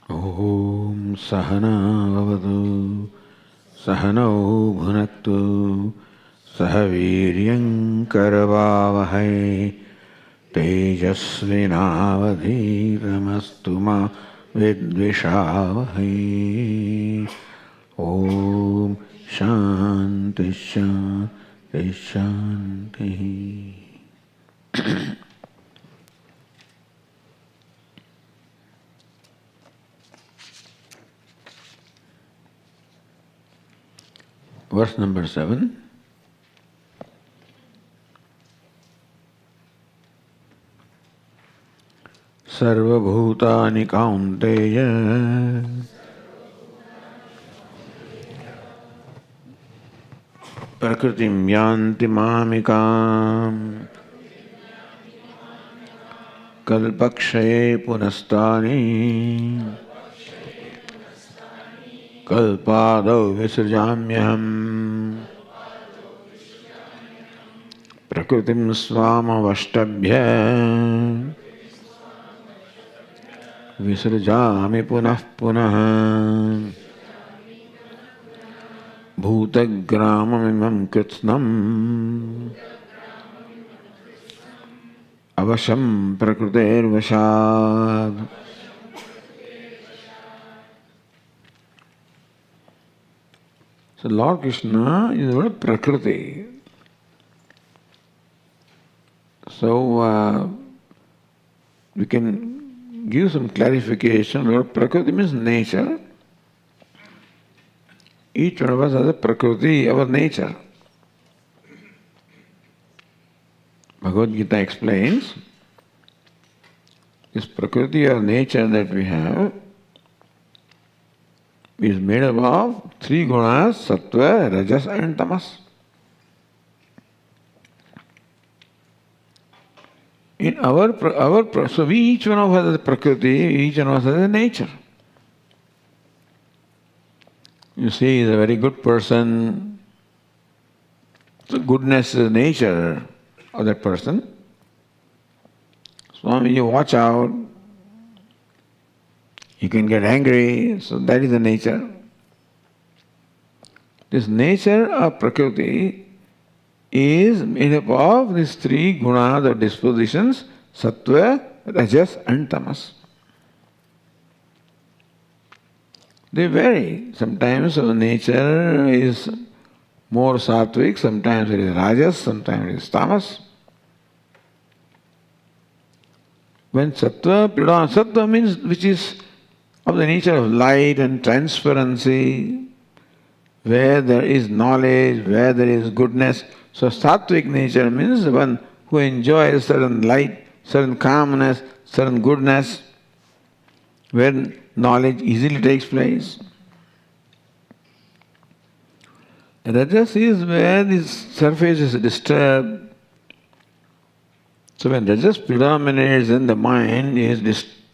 Om Sahana Vavadu Sahanau Bhunaktu Sahaviryam Karavavahai Tejasvinavadhiramastu ma vidvishavahai. Om Shanti Shanti Shanti. Verse number 7. Sarvabhutani kaunteya prakritim yanti mamikam kalpakshaye punastani kalpadau visrjamyaham prakritim swamavashtabhya visrjami punah punah bhutagramamimam kritsnam avasham prakriter vashad. So Lord Krishna is the word Prakriti. So we can give some clarification. Lord Prakriti means nature. Each one of us has a Prakriti, our nature. Bhagavad Gita explains this Prakriti or nature that we have is made up of three gunas, sattva, rajas and tamas. In so we each one of us has a prakriti, each one of us has a nature. You see, he's a very good person. So goodness is the nature of that person. Swami, you watch out. You can get angry, so that is the nature. This nature of Prakriti is made up of these three gunas or dispositions, sattva, rajas and tamas. They vary. Sometimes our nature is more sattvic, sometimes it is rajas, sometimes it is tamas. When sattva means which is of the nature of light and transparency, where there is knowledge, where there is goodness. So sattvic nature means the one who enjoys certain light, certain calmness, certain goodness, where knowledge easily takes place. Rajas is where this surface is disturbed. So when rajas predominates, then the mind is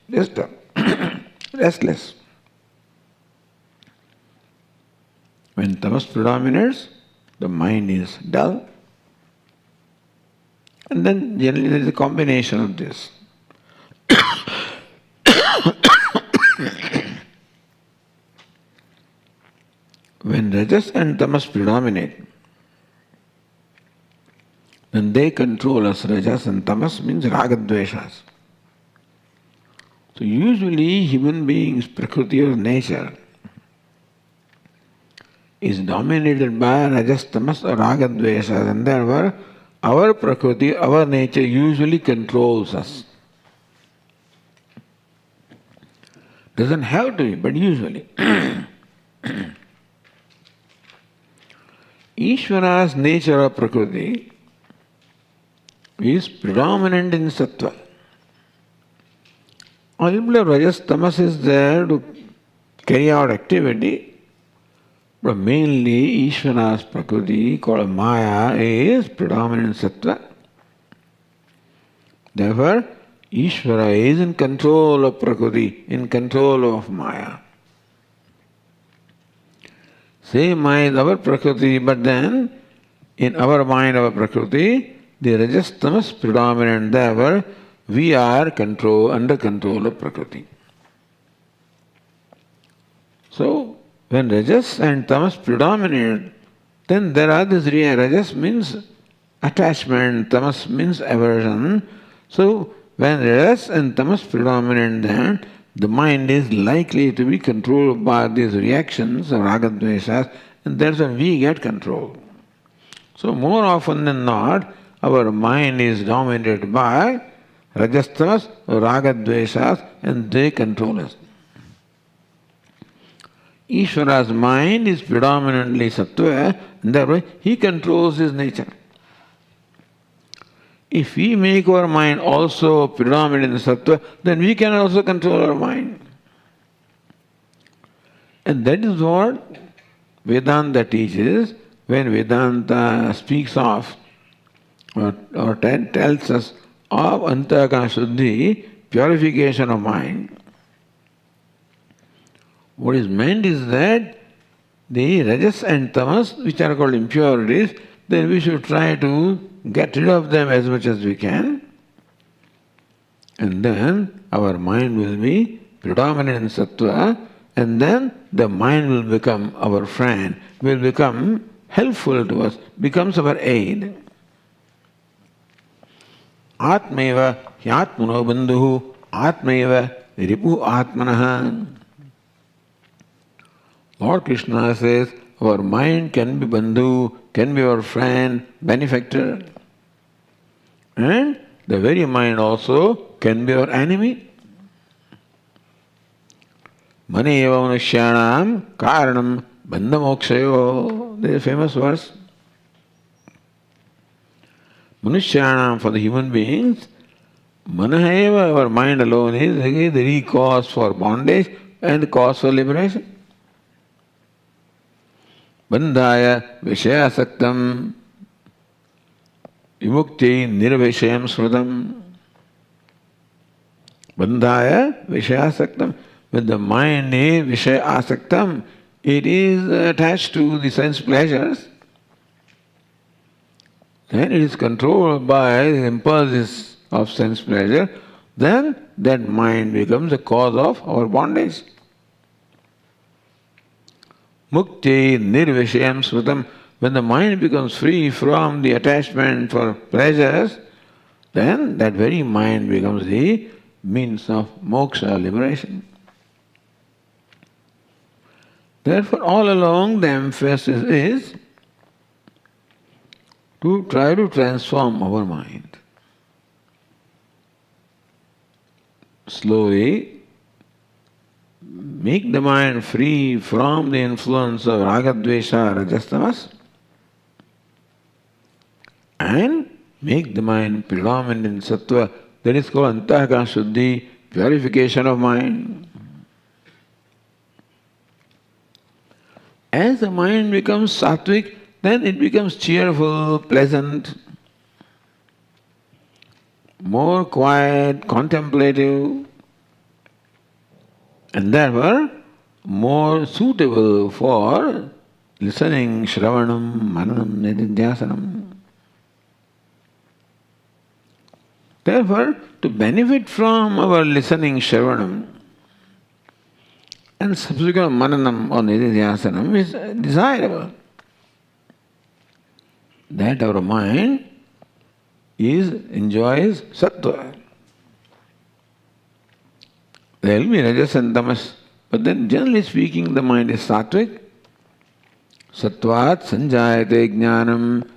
disturbed. Restless. When tamas predominates, the mind is dull. And then generally there is a combination of this. When rajas and tamas predominate, when they control us, rajas and tamas means ragadveshas. So usually human beings' prakriti or nature is dominated by rajas, tamas or ragadveshas, and therefore our prakriti, our nature usually controls us. Doesn't have to be, but usually. Ishvara's nature of prakriti is predominant in sattva. A little bit of rajas, tamas is there to carry out activity, but mainly Ishvara's prakriti called Maya is predominant in sattva. Therefore, Ishvara is in control of prakriti, in control of Maya. Same Maya is our prakriti, but then in our mind, our prakriti, the rajas tamas predominant. Therefore, we are under control of prakriti. So, when rajas and tamas predominate, then there are this rajas means attachment, tamas means aversion. So, when rajas and tamas predominate, then the mind is likely to be controlled by these reactions of ragadveshas, and that's when we get control. So, more often than not, our mind is dominated by rajas, ragadveshas, and they control us. Ishvara's mind is predominantly sattva, and therefore he controls his nature. If we make our mind also predominant in sattva, then we can also control our mind. And that is what Vedanta teaches when Vedanta speaks of or tells us of Antahakara Shuddhi, purification of mind. What is meant is that the rajas and tamas, which are called impurities, then we should try to get rid of them as much as we can, and then our mind will be predominant in sattva, and then the mind will become our friend, will become helpful to us, becomes our aid. Atmaiva hyatmano bandhuhu atmaiva ripu atmanaha. Lord Krishna says, our mind can be bandhu, can be our friend, benefactor. And the very mind also can be our enemy. Maneva manushyanam karanam bandhamokshayo. There is a famous verse. Manushyanam, for the human beings, manaheva, our mind alone, is the cause for bondage and the cause for liberation. Bandhaya vishayasaktam vimukti nirvishayam srutam. Bandhaya vishayasaktam. When the mind is vishayasaktam, it is attached to the sense pleasures, and it is controlled by the impulses of sense pleasure, then that mind becomes the cause of our bondage. Mukti nirvishayam srutam. When the mind becomes free from the attachment for pleasures, then that very mind becomes the means of moksha, liberation. Therefore, all along the emphasis is to try to transform our mind. Slowly make the mind free from the influence of ragadvesha, rajastamas, and make the mind predominant in sattva. That is called Antahakara Shuddhi, purification of mind. As the mind becomes sattvic, then it becomes cheerful, pleasant, more quiet, contemplative, and therefore more suitable for listening, shravanam, mananam, nididhyasanam. Therefore, to benefit from our listening, shravanam, and subsequent mananam or nididhyasanam is desirable. That our mind enjoys sattva. There will be rajas and tamas, but then generally speaking the mind is sattvic. Sattvat sanjayate jnanam.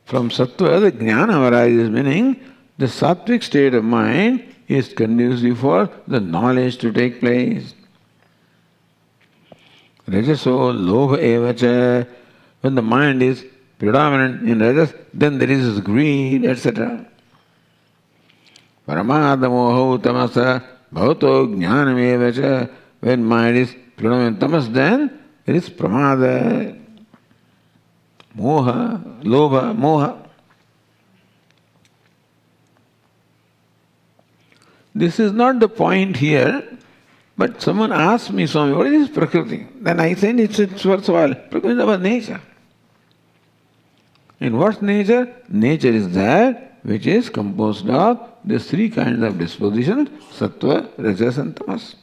From sattva the jnana arises, meaning the sattvic state of mind is conducive for the knowledge to take place. Rajaso lobha evacha. When the mind is predominant in rajas, then there is greed, etc. Paramadamoho tamasa bhavato jnanam evacha. When mind is predominant tamas, then there is pramada, moha, lobha, moha. This is not the point here, but someone asked me, Swami, what is Prakriti? Then I said it's worthwhile. Prakriti is our nature. In what nature? Nature is that which is composed of these three kinds of dispositions, sattva, rajas and tamas.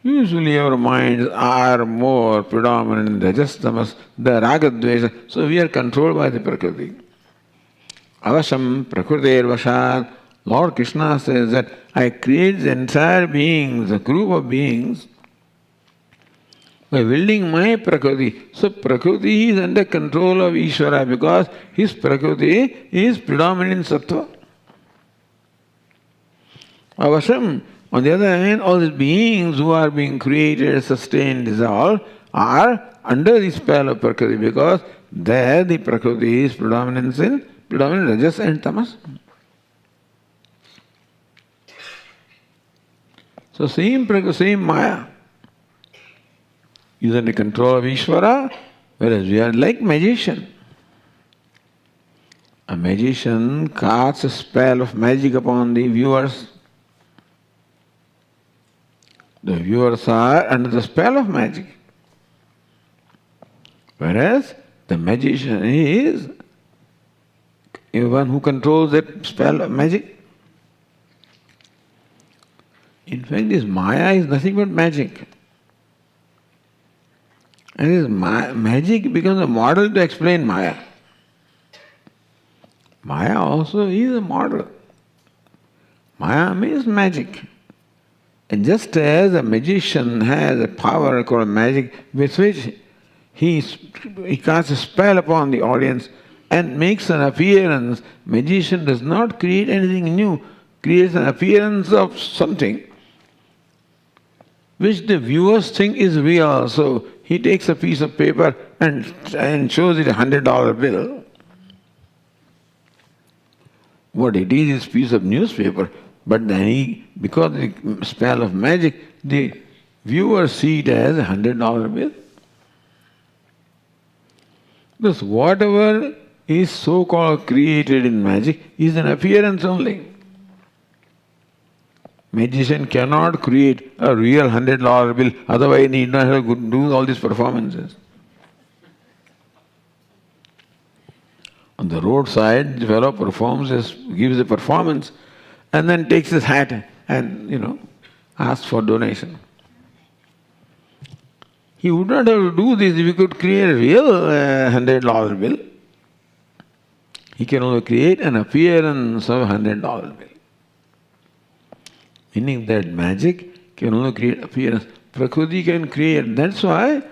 Usually our minds are more predominant in rajas, tamas, the raga, dvesha, so we are controlled by the Prakriti. Avasham Prakriter Vashat. Lord Krishna says that I create the entire beings, a group of beings, by building my Prakriti. So Prakriti is under control of Ishvara because his Prakriti is predominant in Sattva. Avasham, on the other hand, all these beings who are being created, sustained, dissolved, are under the spell of Prakriti because there the Prakriti is predominant Rajas and Tamas. So same Prakriti, same Maya is under control of Ishvara, whereas we are like magician. A magician casts a spell of magic upon the viewers. The viewers are under the spell of magic. Whereas the magician is one who controls that spell of magic. In fact, this Maya is nothing but magic. And this magic becomes a model to explain Maya. Maya also is a model. Maya means magic. And just as a magician has a power called magic with which he casts a spell upon the audience and makes an appearance, magician does not create anything new, creates an appearance of something which the viewers think is real. So he takes a piece of paper and shows it $100 bill. What it is a piece of newspaper. But then because of the spell of magic, the viewers see it as a $100 bill. Thus, whatever is so-called created in magic is an appearance only. Magician cannot create a real $100 bill, otherwise he need not have to do all these performances. On the roadside, the fellow gives a performance, and then takes his hat and, asks for donation. He would not have to do this if he could create a real $100 bill. He can only create an appearance of $100 bill. Meaning that magic can only create appearance. Prakriti can create. That's why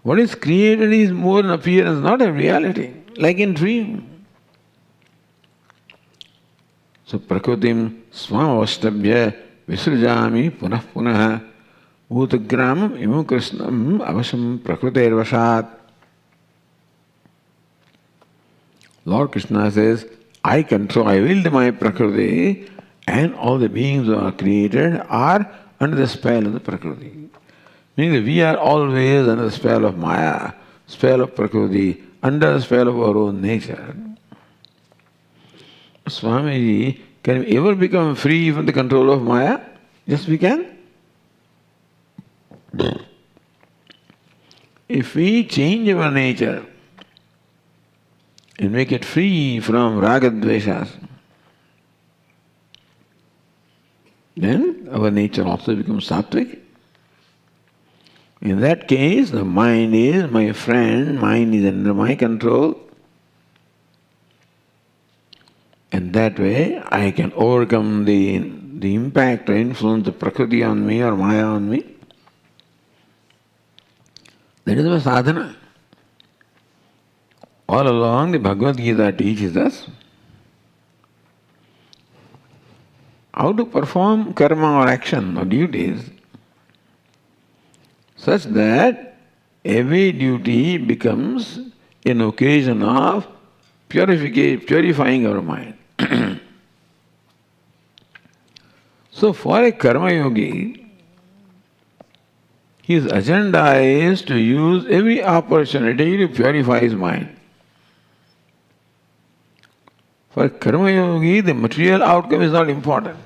what is created is more an appearance, not a reality, like in dream. So Prakritim Swamavastabhya Visrujami Punah Punah Bhutagramam Imu Krishnam Avasham Prakriter Vashat. Lord Krishna says, I willed my Prakriti, and all the beings who are created are under the spell of the Prakriti. Meaning that we are always under the spell of Maya, spell of Prakriti, under the spell of our own nature. Swamiji, can we ever become free from the control of Maya? Yes, we can. If we change our nature and make it free from raga dveshas, then our nature also becomes sattvic. In that case, the mind is my friend, mind is under my control. And that way I can overcome the impact or influence of Prakriti on me or Maya on me. That is our sadhana. All along the Bhagavad Gita teaches us how to perform karma or action or duties such that every duty becomes an occasion of purifying our mind. So for a karma yogi, his agenda is to use every opportunity to purify his mind. For a karma yogi, the material outcome is not important.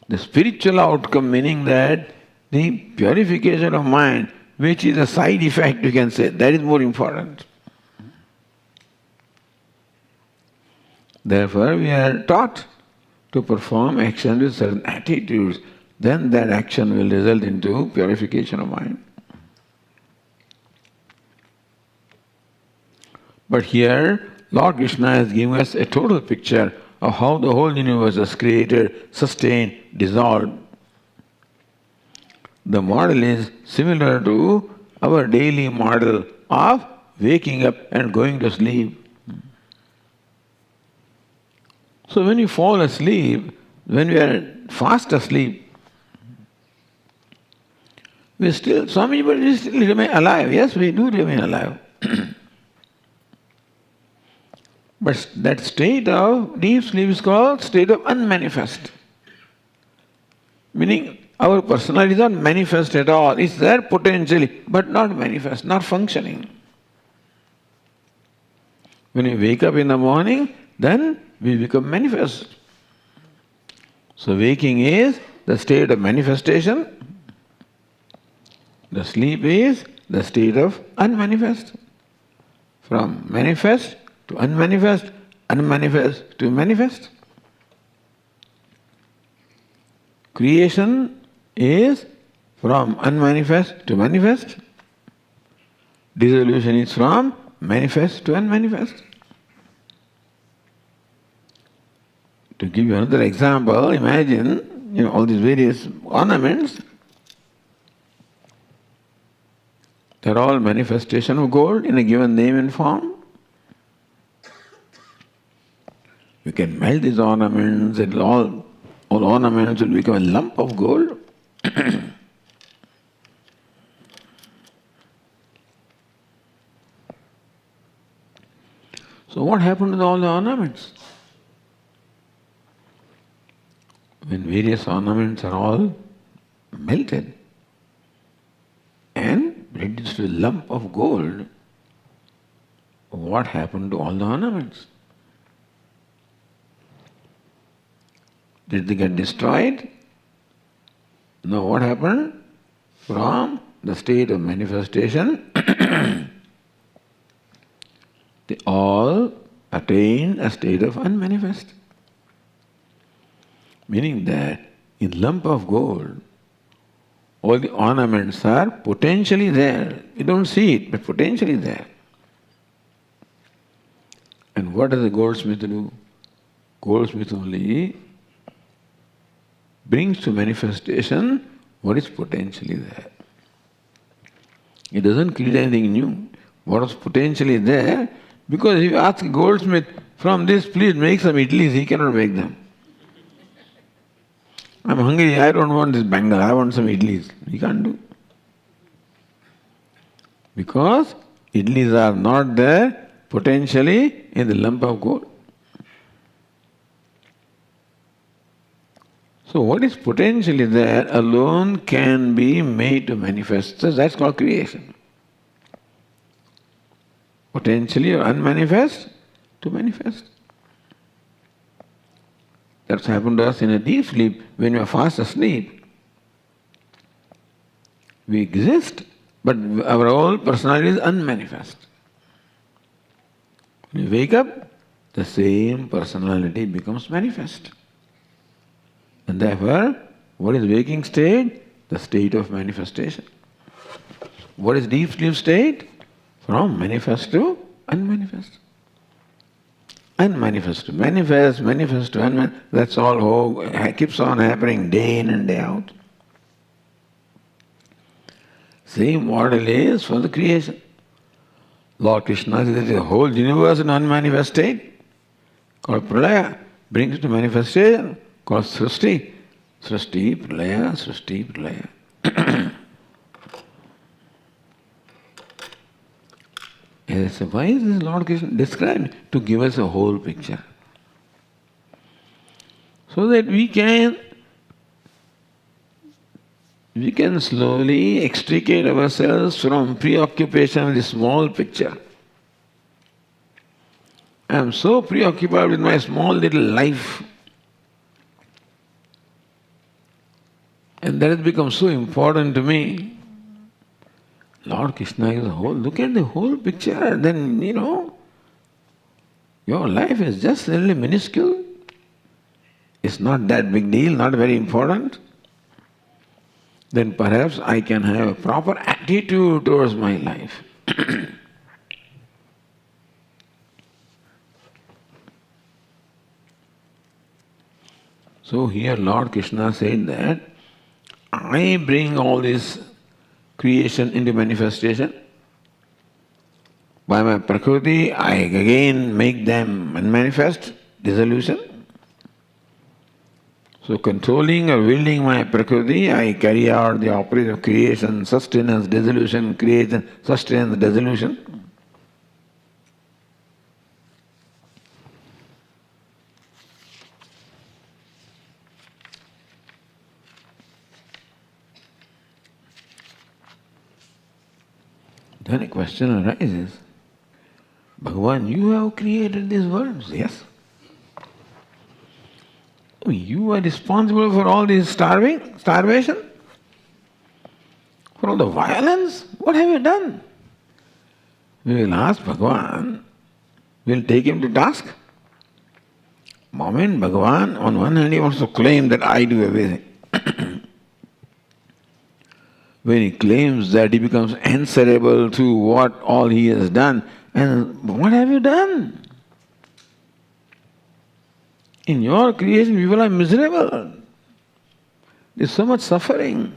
The spiritual outcome, meaning that the purification of mind, which is a side effect, you can say, that is more important. Therefore, we are taught to perform actions with certain attitudes, then that action will result into purification of mind. But here, Lord Krishna is giving us a total picture of how the whole universe is created, sustained, dissolved. The model is similar to our daily model of waking up and going to sleep. So when you fall asleep, when we are fast asleep, we still, Swami, but we still remain alive. Yes, we do remain alive. But that state of deep sleep is called state of unmanifest. Meaning our personality is not manifest at all. It's there potentially, but not manifest, not functioning. When we wake up in the morning, then we become manifest. So waking is the state of manifestation. The sleep is the state of unmanifest. From manifest to unmanifest, unmanifest to manifest. Creation is from unmanifest to manifest. Dissolution is from manifest to unmanifest. To give you another example, imagine all these various ornaments. They're all manifestation of gold in a given name and form. You can melt these ornaments, and all ornaments will become a lump of gold. So what happened to all the ornaments? When various ornaments are all melted and reduced to a lump of gold, what happened to all the ornaments? Did they get destroyed? No, what happened? From the state of manifestation, they all attained a state of unmanifest. Meaning that in lump of gold, all the ornaments are potentially there. You don't see it, but potentially there. And what does the goldsmith do? Goldsmith only brings to manifestation what is potentially there. It doesn't create anything new. What was potentially there, because if you ask a goldsmith, from this please make some idlis, he cannot make them. I'm hungry, I don't want this bangle, I want some idlis. He can't do. Because idlis are not there potentially in the lump of gold. So what is potentially there alone can be made to manifest. So that's called creation. Potentially or unmanifest to manifest. That's happened to us in a deep sleep. When we are fast asleep, we exist, but our whole personality is unmanifest. When you wake up, the same personality becomes manifest. And therefore, what is waking state? The state of manifestation. What is deep sleep state? From manifest to unmanifest. Unmanifest to manifest, manifest to unmanifest. That's all keeps on happening day in and day out. Same model is for the creation. Lord Krishna says the whole universe in unmanifest state, called pralaya, brings to manifestation, called srishti. Srishti, pralaya, srishti, pralaya. Yes, why is this Lord Krishna described? To give us a whole picture. So that we can slowly extricate ourselves from preoccupation with the small picture. I am so preoccupied with my small little life. And that has become so important to me. Lord Krishna is look at the whole picture, then your life is just really minuscule. It's not that big deal, not very important. then perhaps I can have a proper attitude towards my life. So here Lord Krishna said that I bring all this creation into manifestation. By my prakriti, I again make them manifest, dissolution. So controlling or wielding my prakriti, I carry out the operation of creation, sustenance, dissolution, creation, sustenance, dissolution. Then a question arises. Bhagavan, you have created these worlds, yes? You are responsible for all this starvation? For all the violence? What have you done? We will ask Bhagavan, we will take him to task. Moment Bhagavan, on one hand he wants to claim that I do everything. When he claims that, he becomes answerable to what all he has done. And what have you done? In your creation, people are miserable. There's so much suffering.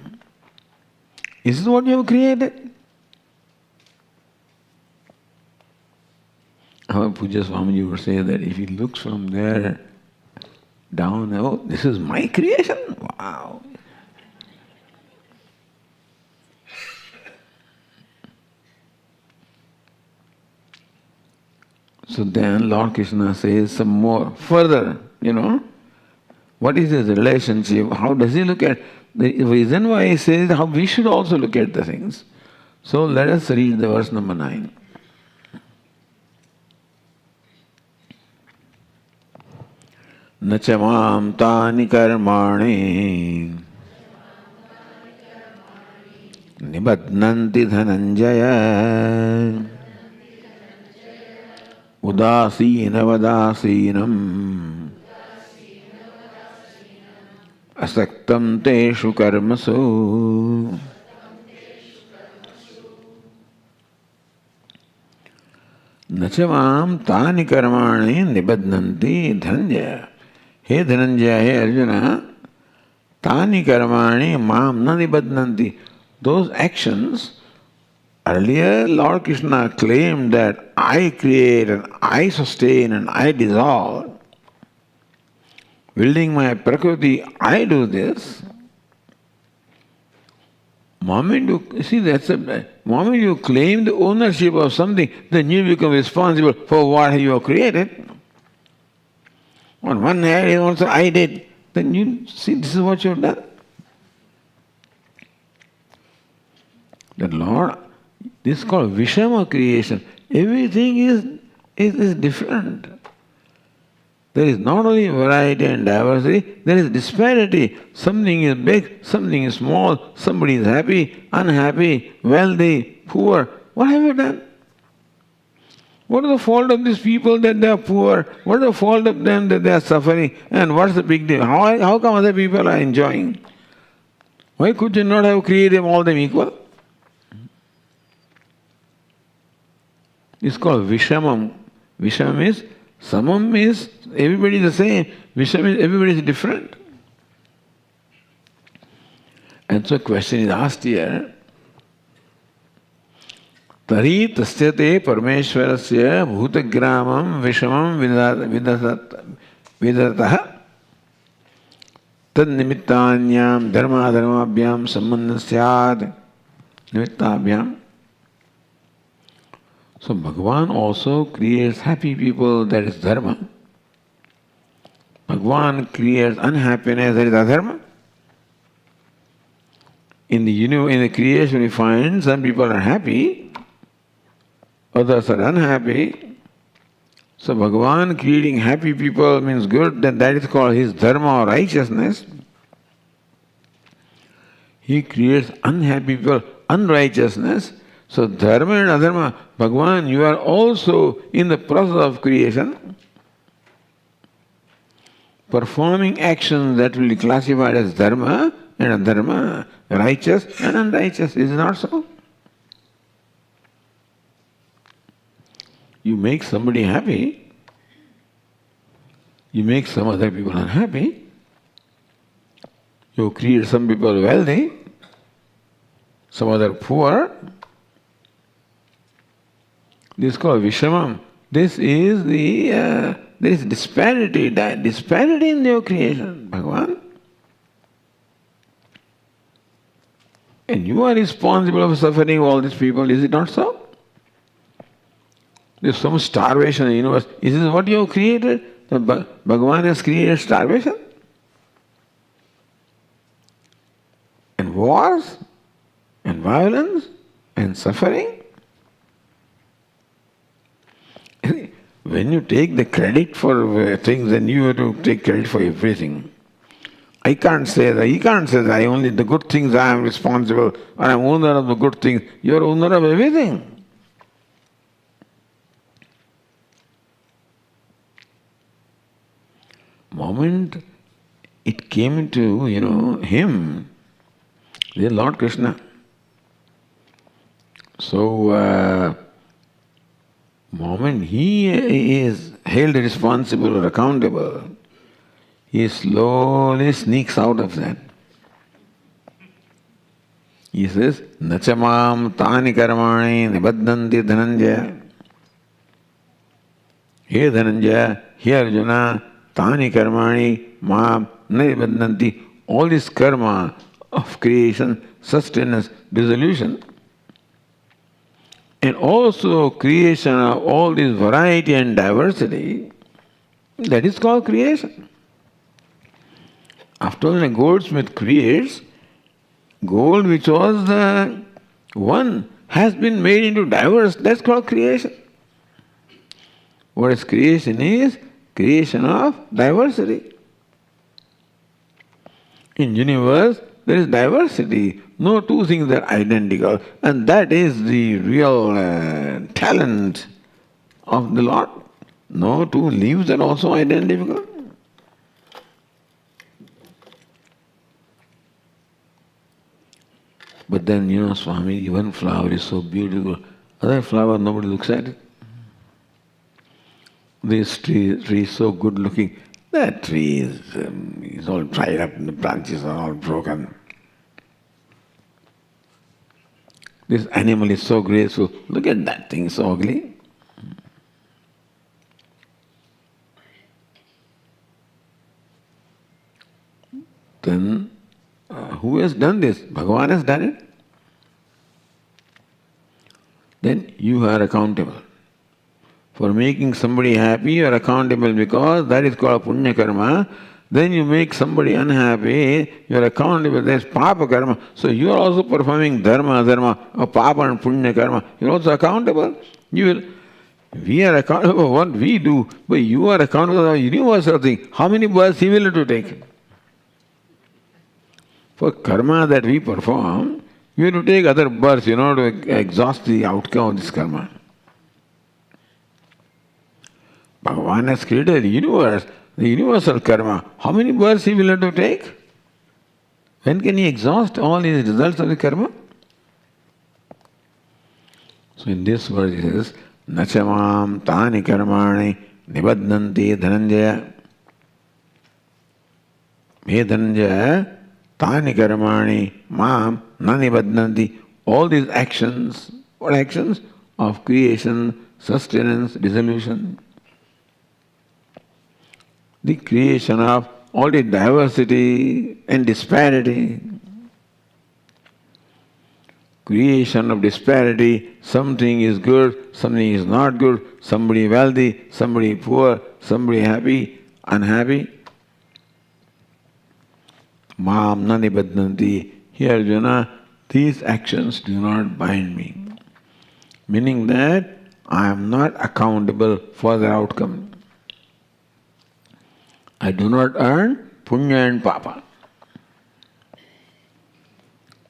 Is this what you have created? Our Puja Swami would say that if he looks from there down, oh, this is my creation? Wow. So then Lord Krishna says some more, further, what is his relationship? How does he look at the reason why he says how we should also look at the things. So let us read the verse number 9. न च मां तानि कर्माणि निबध्नन्ति धनञ्जय उदासीनवदासीनम् असक्तं तेषु कर्मसु न च मां तानि कर्माणि निबध्नन्ति धनञ्जय. हे धनंजय, हे अर्जुन, तानि कर्माणि माम न निबध्नन्ति. Those actions, earlier Lord Krishna claimed that I create and I sustain and I dissolve. Wielding my prakriti, I do this. Moment you claim the ownership of something, then you become responsible for what you have created. On one hand, also I did. Then you see, this is what you have done. That Lord, this is called Vishama creation. Everything is different. There is not only variety and diversity, there is disparity. Something is big, something is small, somebody is happy, unhappy, wealthy, poor. What have you done? What is the fault of these people that they are poor? What is the fault of them that they are suffering? And what's the big deal? How come other people are enjoying? Why could you not have created all them equal? It's called Vishamam. Vishamam is, Samam is everybody is the same. Vishamam is everybody is different. And so a question is asked here. तरी तस्यते परमेश्वरस्य भूतग्रामं विषमं विदतः तन्निमित्तान्यां धर्माधर्माभ्यां सम्बन्धः स्यात् निमित्ताभ्यां. So Bhagavan also creates happy people, that is dharma. Bhagavan creates unhappiness, that is adharma. In the creation we find some people are happy, others are unhappy. So Bhagavan creating happy people means good, then that is called his dharma or righteousness. He creates unhappy people, unrighteousness. So dharma and adharma, Bhagavan, you are also in the process of creation, performing actions that will be classified as dharma, and adharma, righteous and unrighteous. Is it not so? You make somebody happy, you make some other people unhappy, you create some people wealthy, some other poor. This is called Vishamam. This is there is disparity in your creation, Bhagavan. And you are responsible for suffering all these people, is it not so? There is some starvation in the universe. Is this what you have created? Bhagavan has created starvation? And wars? And violence? And suffering? When you take the credit for things, then you have to take credit for everything. I can't say that. He can't say that. I only the good things I am responsible, or I am owner of the good things. You are owner of everything. Moment it came to, him, the Lord Krishna. So, moment he is held responsible or accountable, he slowly sneaks out of that. He says, Nachamam tani karmani nibadhanti dhananjaya. He Dhananjaya, he Arjuna, tani karmani mam nibadhanti. All this karma of creation, sustenance, dissolution, and also creation of all this variety and diversity, that is called creation. After all, a goldsmith creates, gold which was the one has been made into diverse, that's called creation. What is creation is? Creation of diversity. In universe, there is diversity. No two things are identical. And that is the real talent of the Lord. No two leaves are also identical. But then, Swami, one flower is so beautiful. Other flower, nobody looks at it. This tree is so good looking. That tree is all dried up and the branches are all broken. This animal is so graceful. Look at that thing, so ugly. Then, who has done this? Bhagavan has done it. Then you are accountable. For making somebody happy, you are accountable because that is called punya karma. Then you make somebody unhappy, you are accountable, that is papa karma. So you are also performing dharma, or papa and punya karma. You are also accountable. We are accountable for what we do, but you are accountable for a universal thing. How many births he will have to take? For karma that we perform, you have to take other births, to exhaust the outcome of this karma. Bhagavan has created the universe, the universal karma. How many births he will have to take? When can he exhaust all his results of the karma? So in this verse he says, Nachamam tani karmani nibadhanti dhananjaya. He Dhananjaya, tani karmani mam nanibadhanti. All these actions, what actions? Of creation, sustenance, dissolution. The creation of all the diversity and disparity. Creation of disparity, something is good, something is not good, somebody wealthy, somebody poor, somebody happy, unhappy. Mam nanibadhanti. Here Arjuna, these actions do not bind me. Meaning that I am not accountable for their outcome. I do not earn punya and papa.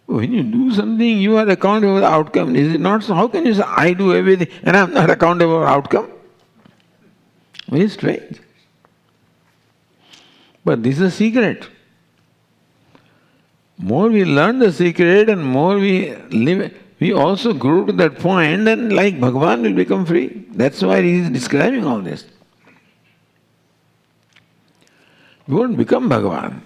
When you do something, you are accountable for the outcome. Is it not so? How can you say, I do everything and I am not accountable for the outcome? Very strange. But this is a secret. more we learn the secret and more we live, we also grow to that point and like Bhagavan will become free. That's why he is describing all this. We won't become Bhagavan.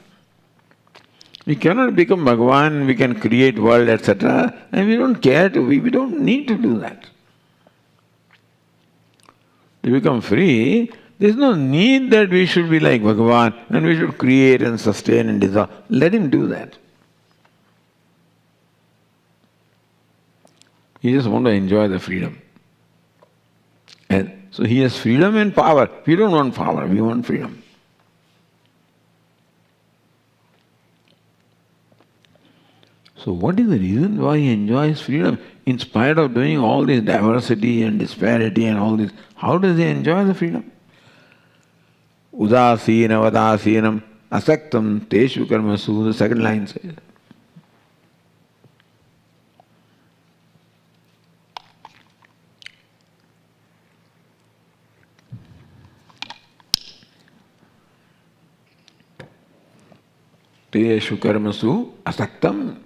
We cannot become Bhagavan, we can create world, etc. And we don't care to, we don't need to do that. To become free, there is no need that we should be like Bhagavan and we should create and sustain and dissolve. Let him do that. He just wants to enjoy the freedom. And so he has freedom and power. We don't want power, we want freedom. So what is the reason why he enjoys freedom? In spite of doing all this diversity and disparity and all this, how does he enjoy the freedom? Udasina vadasinam asaktam teshu karmasu, the second line says. Teshu karmasu asaktam.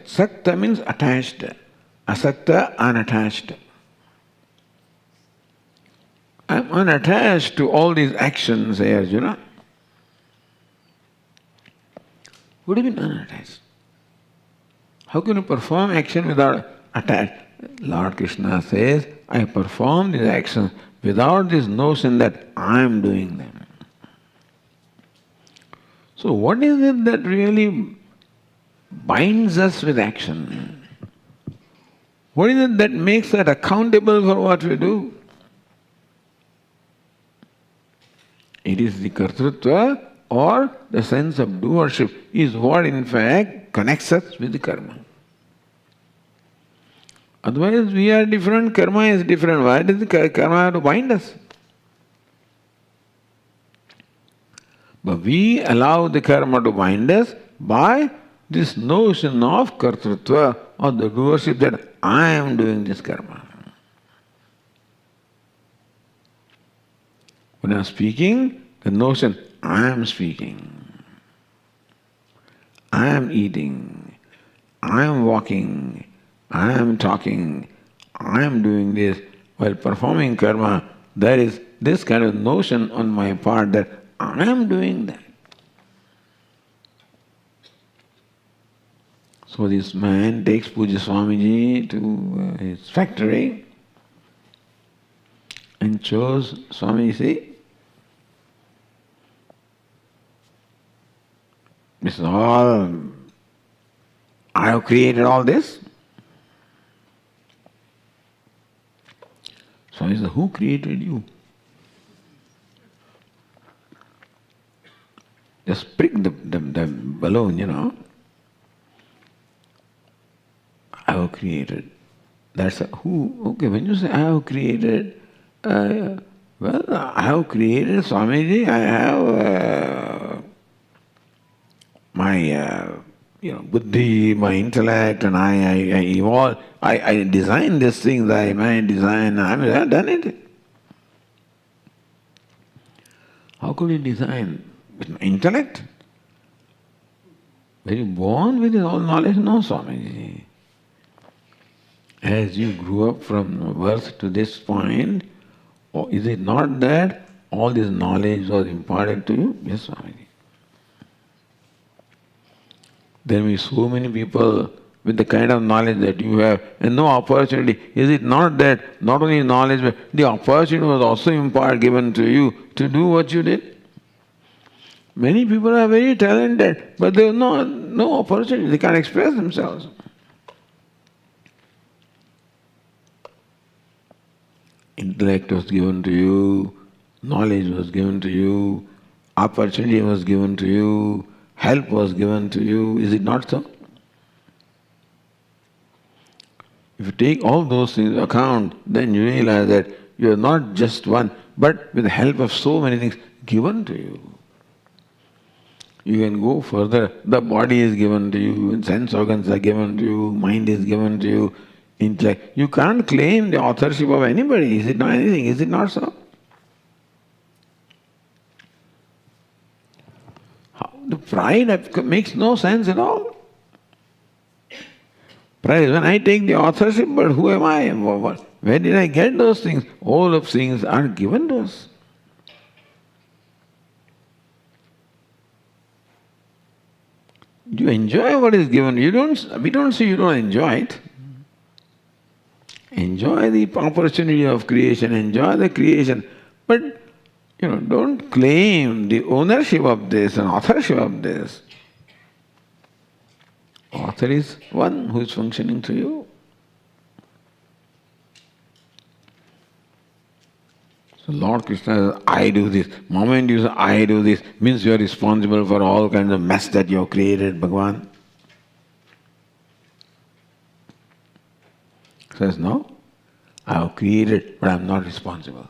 Sakta means attached. Asakta, unattached. I am unattached to all these actions, say Arjuna. What do you mean unattached? How can you perform action without attached? Lord Krishna says, I perform these actions without this notion that I am doing them. So what is it that really binds us with action? What is it that makes us accountable for what we do? It is the kartrutva or the sense of doership is what in fact connects us with the karma. Otherwise we are different, karma is different. Why does the karma have to bind us? But we allow the karma to bind us by this notion of kartrutva or the doership that I am doing this karma. When I am speaking, the notion I am speaking, I am eating, I am walking, I am talking, I am doing this. While performing karma, there is this kind of notion on my part that I am doing that. So this man takes Puja Swamiji to his factory and chose Swami, see, this is all, I have created all this. Swami said, who created you? Just prick the balloon, you know. I have created. That's who. Okay, when you say I have created, well, I have created Swamiji. I have my buddhi, my intellect, and I evolve. I design these things. I have done it. How could you design? With my intellect? Were you born with all knowledge? No, Swamiji. As you grew up from birth to this point, or is it not that all this knowledge was imparted to you? Yes, Swamiji. There will be so many people with the kind of knowledge that you have and no opportunity. Is it not that not only knowledge, but the opportunity was also given to you to do what you did? Many people are very talented, but they have no opportunity. They can't express themselves. Intellect was given to you, knowledge was given to you, opportunity was given to you, help was given to you. Is it not so? If you take all those things into account, then you realize that you are not just one, but with the help of so many things given to you. You can go further. The body is given to you, sense organs are given to you, mind is given to you, intellect. You can't claim the authorship of anybody. Is it not anything? Is it not so? The pride makes no sense at all. Pride is when I take the authorship, but who am I? Where did I get those things? All of things are given to us. You enjoy what is given. We don't say you don't enjoy it. Enjoy the opportunity of creation, enjoy the creation. But, don't claim the ownership of this and authorship of this. Author is one who is functioning through you. So Lord Krishna says, I do this. Moment you say, I do this, means you are responsible for all kinds of mess that you have created, Bhagavan. Says, no, I have created, but I am not responsible.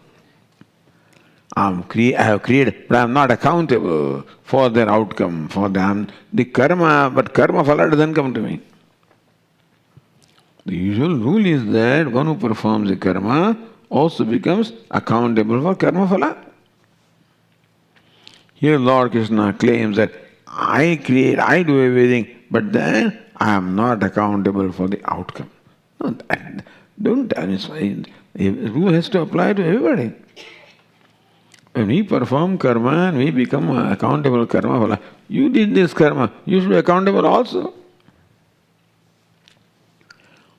I have created, but I am not accountable for their outcome, for them. The karma, but karma phala doesn't come to me. The usual rule is that one who performs the karma also becomes accountable for karma phala. Here Lord Krishna claims that I create, I do everything, but then I am not accountable for the outcome. No, don't tell me. The rule has to apply to everybody. When we perform karma and we become accountable karma phala, you did this karma, you should be accountable also.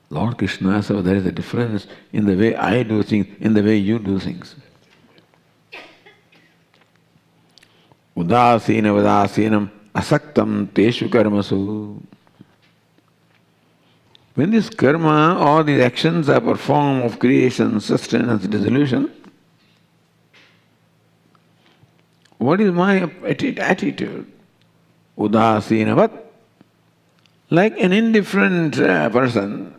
Lord Krishna says, there is a difference in the way I do things, in the way you do things. Udasina vadasinam asaktam teshu karmasu. When this karma or these actions are performed of creation, sustenance, dissolution, what is my attitude? Udasinavat. Like an indifferent person.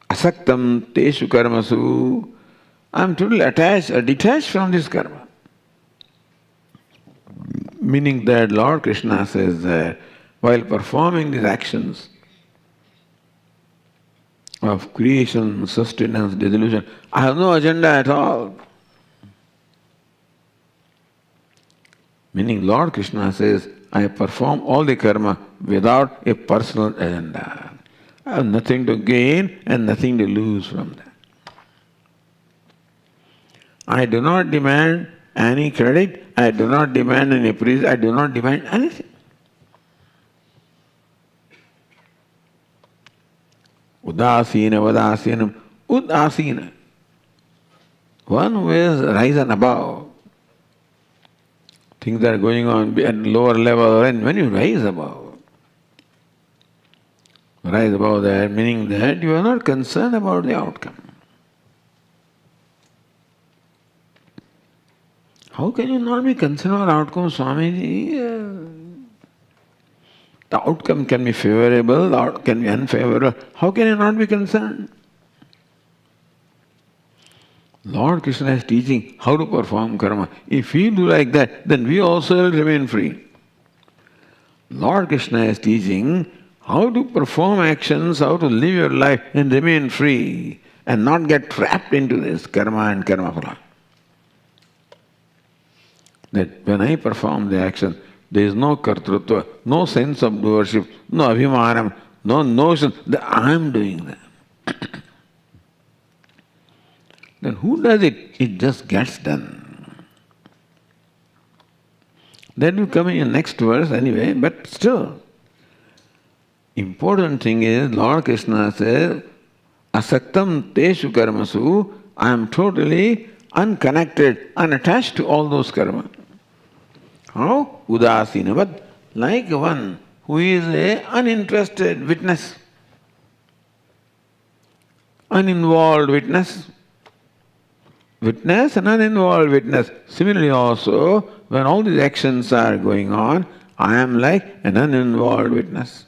Asaktam teshu karmasu. I am totally attached or detached from this karma. Meaning that Lord Krishna says that while performing these actions of creation, sustenance, dissolution, I have no agenda at all. Meaning Lord Krishna says, I perform all the karma without a personal agenda. I have nothing to gain and nothing to lose from that. I do not demand any credit, I do not demand any praise, I do not demand anything. Udasina vadasinam. Udasina. One who is risen above. Things are going on at lower level, and when you rise above that, meaning that you are not concerned about the outcome. How can you not be concerned about outcome, Swamiji? The outcome can be favorable, the outcome can be unfavorable. How can you not be concerned? Lord Krishna is teaching how to perform karma. If we do like that, then we also will remain free. Lord Krishna is teaching how to perform actions, how to live your life and remain free and not get trapped into this karma and karma phala. That when I perform the action, there is no kartrutva, no sense of doership, no abhimanam, no notion that I am doing that. Then who does it? It just gets done. That will come in the next verse anyway, but still. Important thing is, Lord Krishna says, asaktam teshu karmasu, I am totally unconnected, unattached to all those karma. How? Udasinavat, like one who is an uninterested witness, uninvolved witness. Witness and uninvolved witness. Similarly also, when all these actions are going on, I am like an uninvolved witness.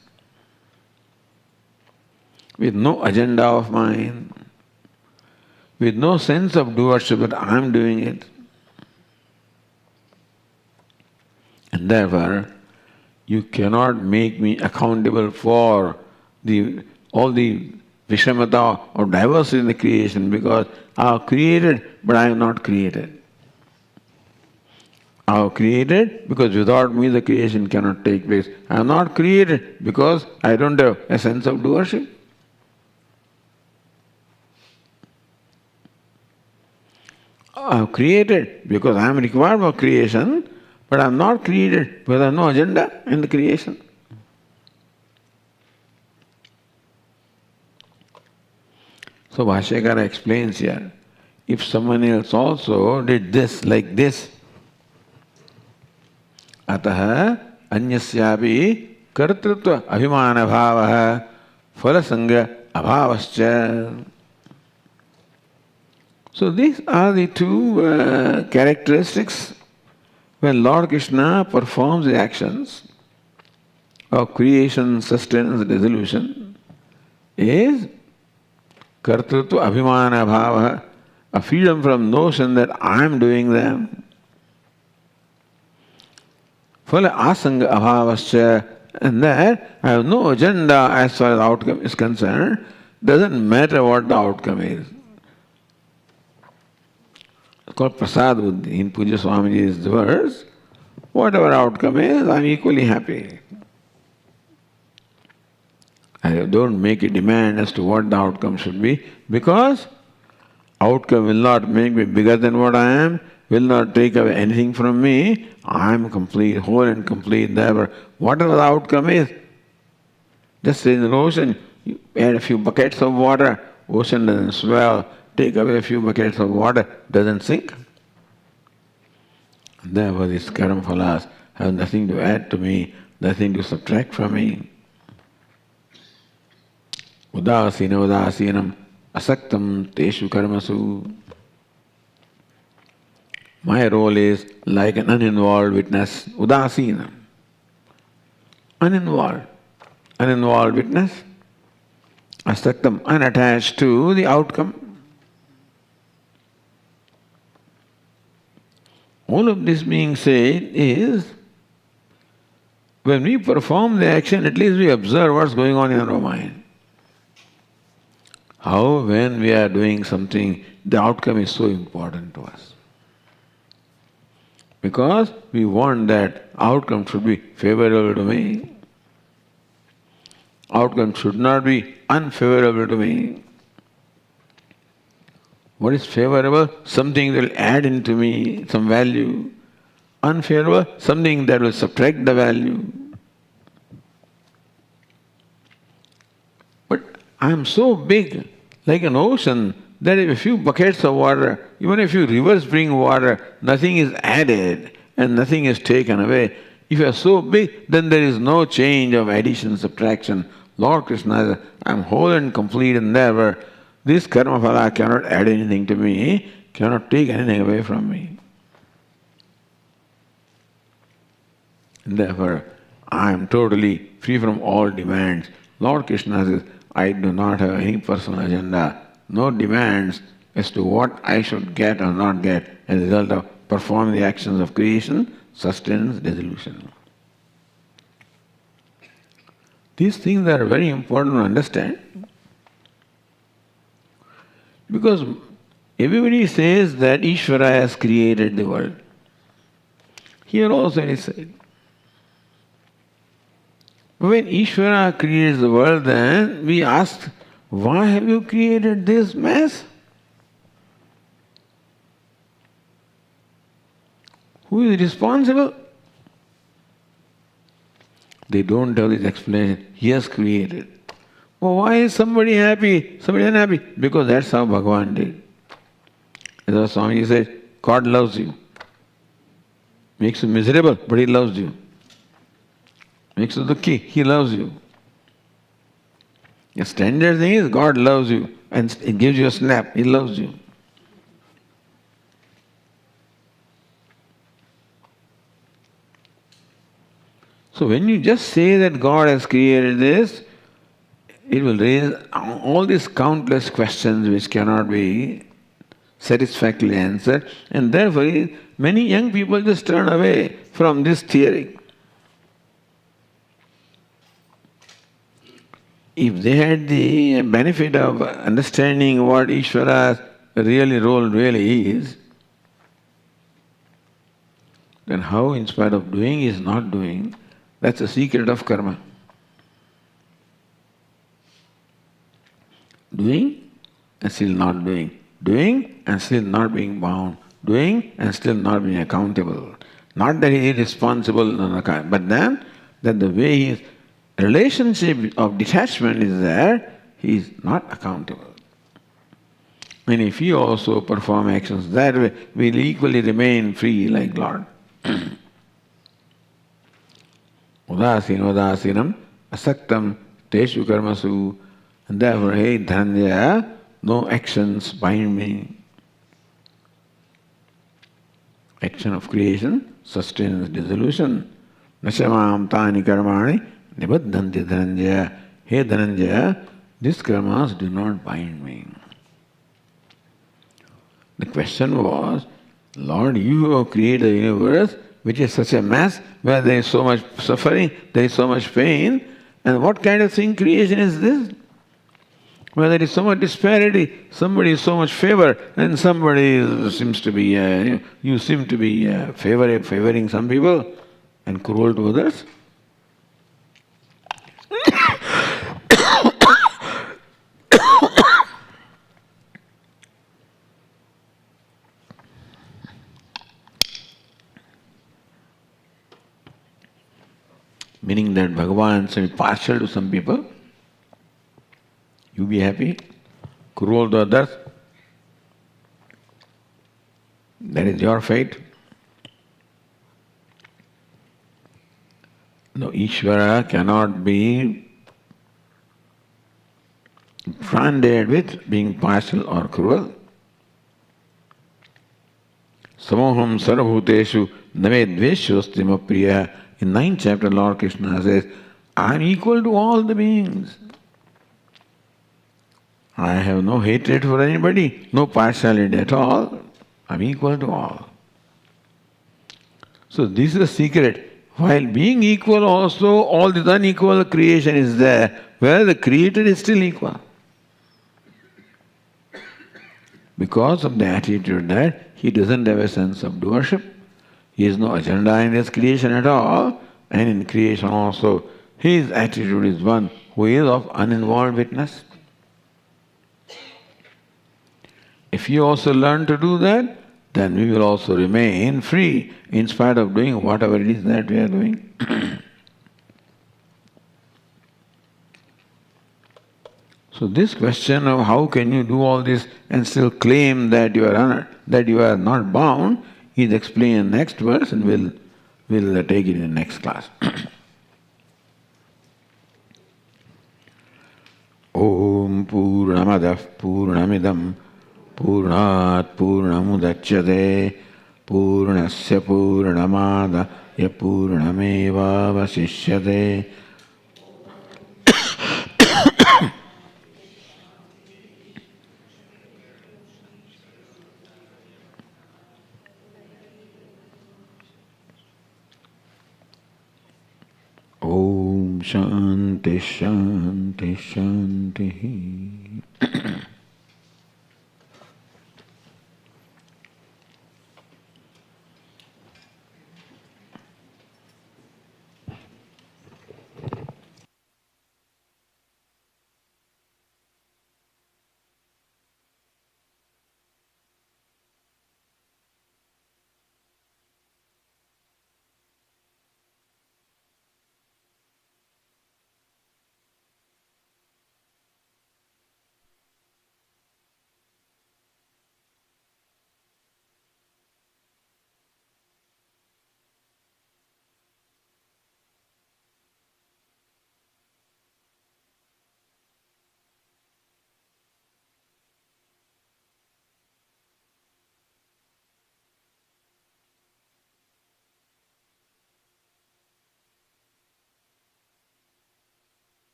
With no agenda of mine, with no sense of doership that I am doing it. And therefore, you cannot make me accountable for all the vishamata or diversity in the creation, because I have created, but I am not created. I have created because without me the creation cannot take place. I am not created because I don't have a sense of doership. I have created because I am required for creation, but I am not created because I have no agenda in the creation. So Bhashyakara explains here, if someone else also did this like this, अतः अन्यस्यापि कर्तृत्व अभिमान भावः फलसंग अभावश्च. So these are the two characteristics when Lord Krishna performs the actions of creation, sustenance, dissolution, is kartrutva abhimana bhava, a freedom from notion that I am doing them. Phala asanga abhavascha, and that I have no agenda as far as outcome is concerned. Doesn't matter what the outcome is. It's called prasad buddhi. In Puja Swamiji's words, whatever outcome is, I am equally happy. I don't make a demand as to what the outcome should be, because outcome will not make me bigger than what I am, will not take away anything from me. I am complete, whole and complete there. Whatever the outcome is, just in the ocean, you add a few buckets of water, ocean doesn't swell, take away a few buckets of water, doesn't sink. Therefore these karma phalas have nothing to add to me, nothing to subtract from me. Udasina udasinam asaktam teshu karmasu. My role is like an uninvolved witness, udasina. Uninvolved witness, asaktam, unattached to the outcome. All of this being said is, when we perform the action, at least we observe what's going on in our mind. How, when we are doing something, the outcome is so important to us. Because we want that outcome should be favorable to me. Outcome should not be unfavorable to me. What is favorable? Something that will add into me some value. Unfavorable? Something that will subtract the value. But I am so big, like an ocean, that if a few buckets of water, even if you rivers bring water, nothing is added and nothing is taken away. If you are so big, then there is no change of addition, subtraction. Lord Krishna says, I am whole and complete and never. This karma phala cannot add anything to me, cannot take anything away from me. And therefore, I am totally free from all demands. Lord Krishna says, I do not have any personal agenda, no demands as to what I should get or not get as a result of performing the actions of creation, sustenance, dissolution. These things are very important to understand. Because everybody says that Ishvara has created the world. Here also it is said. But when Ishvara creates the world, then we ask, why have you created this mess? Who is responsible? They don't have this explanation. He has created. Well, why is somebody happy, somebody unhappy? Because that's how Bhagavad did. As our Swami said, God loves you. Makes you miserable, but He loves you. Makes you dukkhi, He loves you. The standard thing is God loves you and it gives you a slap, He loves you. So when you just say that God has created this, it will raise all these countless questions which cannot be satisfactorily answered, and therefore many young people just turn away from this theory. If they had the benefit of understanding what Ishvara's role really is, then how in spite of doing is not doing? That's the secret of karma. Doing and still not doing. Doing and still not being bound. Doing and still not being accountable. Not that he is responsible, but then that the way his relationship of detachment is there, he is not accountable. And if he also perform actions that way, we will equally remain free like Lord. Udasinam asaktam teshu karmasu. And therefore, hey Dhananjaya, no actions bind me. Action of creation sustains dissolution. Nashamam tani karmani nibaddhanti Dhananjaya. Hey Dhananjaya, these karmas do not bind me. The question was, Lord, you have created the universe which is such a mess, where there is so much suffering, there is so much pain, and what kind of thing creation is this? Where there is so much disparity, somebody is so much favor, and somebody seems to be, you seem to be favoring some people and cruel to others. Meaning that Bhagavan is partial to some people, you be happy, cruel to others, that is your fate. No, Ishvara cannot be branded with being partial or cruel. Samoham sarvabhuteshu name dveshyosti priya. In 9th chapter, Lord Krishna says, I am equal to all the beings. I have no hatred for anybody, no partiality at all. I am equal to all. So this is the secret. While being equal also, all this unequal creation is there, where the creator is still equal. Because of the attitude that he doesn't have a sense of doership, he has no agenda in his creation at all, and in creation also, his attitude is one who is of uninvolved witness. If you also learn to do that, then we will also remain free in spite of doing whatever it is that we are doing. So this question of how can you do all this and still claim that you are not bound is explained in the next verse, and we'll take it in the next class. Om Purnamadah Purnamidam Purnat Purnamudachyate Purnasya Purnamada Purnameva Vasishyate. Om Shanti Shanti Shanti.